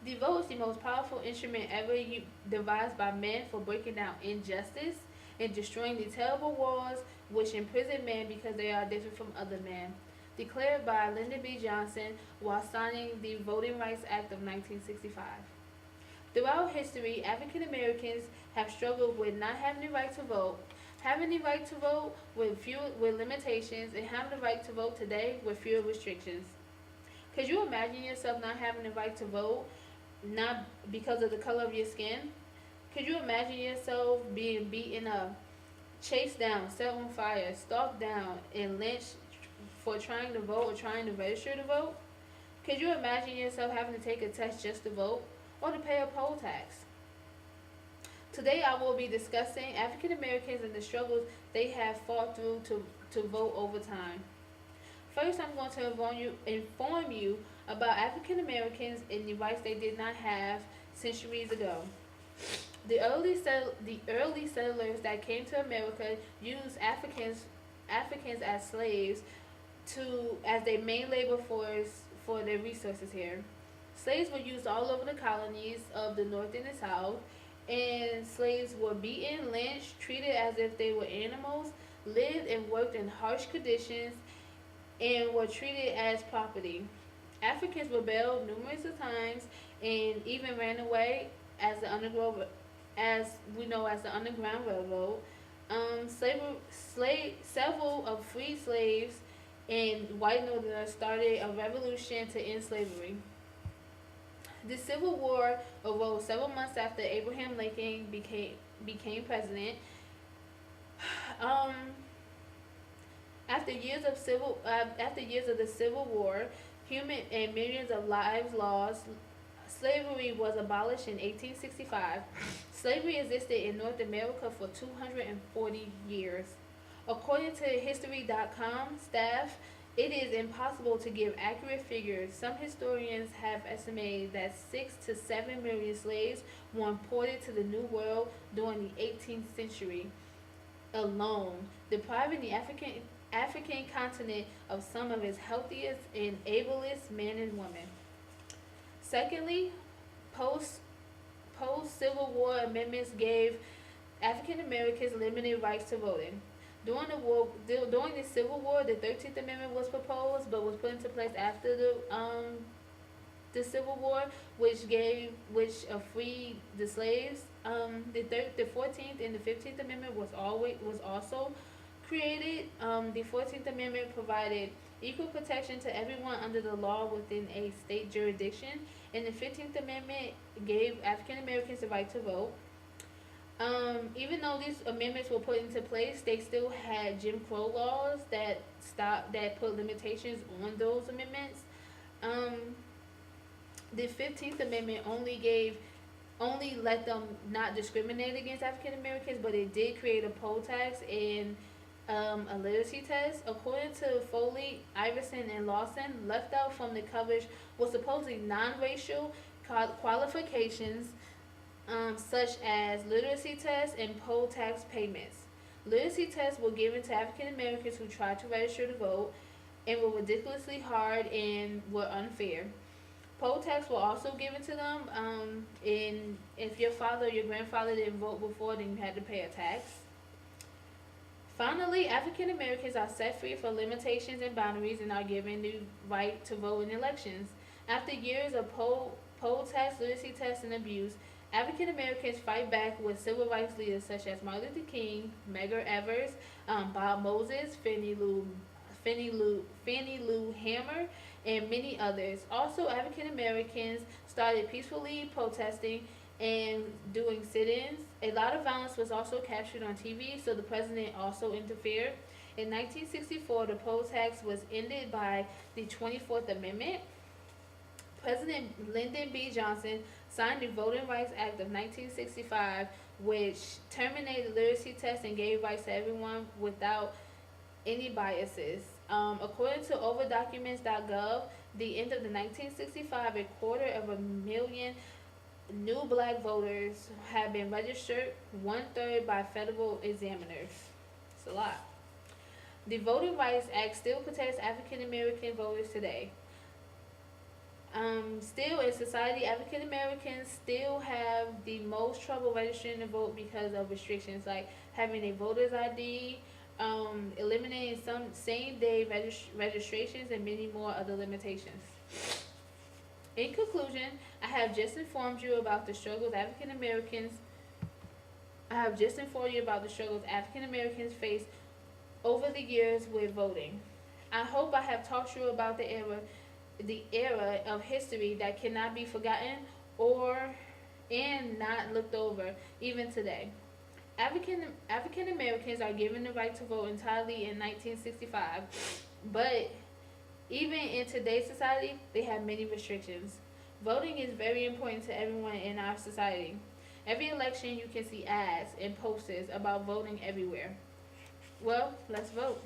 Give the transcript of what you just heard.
The vote is the most powerful instrument ever devised by men for breaking down injustice and destroying the terrible laws which imprison men because they are different from other men. Declared by Lyndon B. Johnson while signing the Voting Rights Act of 1965. Throughout history, African Americans have struggled with not having the right to vote, having the right to vote with limitations, and having the right to vote today with fewer restrictions. Could you imagine yourself not having the right to vote, not because of the color of your skin? Could you imagine yourself being beaten up, chased down, set on fire, stalked down, and lynched for trying to vote or trying to register to vote? Could you imagine yourself having to take a test just to vote or to pay a poll tax? Today I will be discussing African Americans and the struggles they have fought through to vote over time. First, I'm going to inform you about African Americans and the rights they did not have centuries ago. The early settlers that came to America used Africans as slaves to as their main labor force for their resources here. Slaves were used all over the colonies of the North and the South, and slaves were beaten, lynched, treated as if they were animals, lived and worked in harsh conditions, and were treated as property. Africans rebelled numerous times and even ran away as the underground, as we know as the Underground Railroad. Several of freed slaves and white Northerners started a revolution to end slavery. The Civil War arose several months after Abraham Lincoln became president. Um, after years of the Civil War, human and millions of lives lost, slavery was abolished in 1865. Slavery existed in North America for 240 years. According to History.com staff, it is impossible to give accurate figures. Some historians have estimated that 6 to 7 million slaves were imported to the New World during the 18th century alone, depriving the African continent of some of its healthiest and ablest men and women. Secondly, post post Civil War amendments gave African Americans limited rights to voting. During the Civil War, the 13th Amendment was proposed, but was put into place after the Civil War, which freed the slaves. The 14th and the 15th Amendment was also created. The 14th Amendment provided equal protection to everyone under the law within a state jurisdiction, and the 15th Amendment gave African Americans the right to vote. Even though these amendments were put into place, they still had Jim Crow laws that put limitations on those amendments. Um, the 15th Amendment only let them not discriminate against African Americans, but it did create a poll tax and a literacy test. According to Foley, Iverson, and Lawson, left out from the coverage was supposedly non-racial qualifications, such as literacy tests and poll tax payments. Literacy tests were given to African Americans who tried to register to vote and were ridiculously hard and were unfair. Poll tax were also given to them, and if your father or your grandfather didn't vote before, then you had to pay a tax. Finally, African Americans are set free from limitations and boundaries and are given the right to vote in elections. After years of poll tax, literacy tests, and abuse, African Americans fight back with civil rights leaders such as Martin Luther King, Medgar Evers, Bob Moses, Fannie Lou Hamer, and many others. Also, African Americans started peacefully protesting and doing sit-ins. A lot of violence was also captured on TV, so the president also interfered. In 1964, the poll tax was ended by the 24th Amendment. President Lyndon B. Johnson signed the Voting Rights Act of 1965, which terminated literacy tests and gave rights to everyone without any biases. According to overdocuments.gov, the end of the 1965, a quarter of a million new black voters have been registered, one-third by federal examiners. It's a lot. The Voting Rights Act still protects African American voters today. Still in society, African Americans still have the most trouble registering to vote because of restrictions like having a voter's ID, eliminating some same day registrations, and many more other limitations. In conclusion, I have just informed you about the struggles African Americans. I have just informed you about the struggles African Americans face over the years with voting. I hope I have taught you about the era of history that cannot be forgotten or and not looked over even today. African Americans are given the right to vote entirely in 1965, but even in today's society, they have many restrictions. Voting is very important to everyone in our society. Every election, you can see ads and posters about voting everywhere. Well, let's vote.